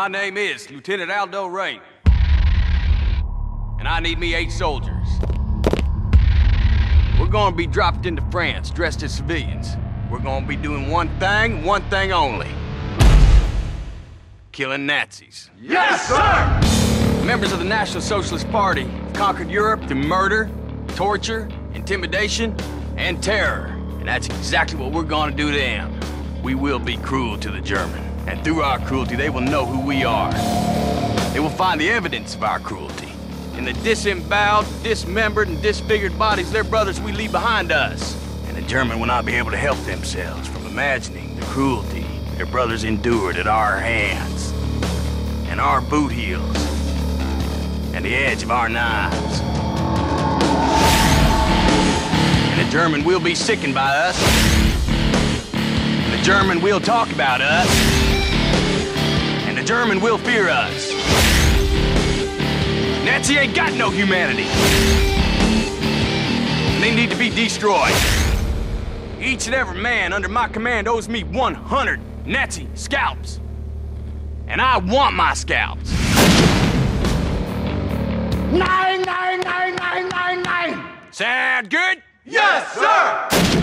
My name is Lieutenant Aldo Raine. And I need me 8 soldiers. We're gonna be dropped into France, dressed as civilians. We're gonna be doing one thing only. Killing Nazis. Yes, sir! Members of the National Socialist Party have conquered Europe through murder, torture, intimidation, and terror. And that's exactly what we're gonna do to them. We will be cruel to the German. And through our cruelty, they will know who we are. They will find the evidence of our cruelty in the disemboweled, dismembered, and disfigured bodies of their brothers we leave behind us. And the German will not be able to help themselves from imagining the cruelty their brothers endured at our hands, and our boot heels, and the edge of our knives. And the German will be sickened by us. And the German will talk about us. And the German will fear us. Nazi ain't got no humanity. And they need to be destroyed. Each and every man under my command owes me 100 Nazi scalps. And I want my scalps. Nine, nine, nine, nine, nine, nine. Sound good? Yes, sir!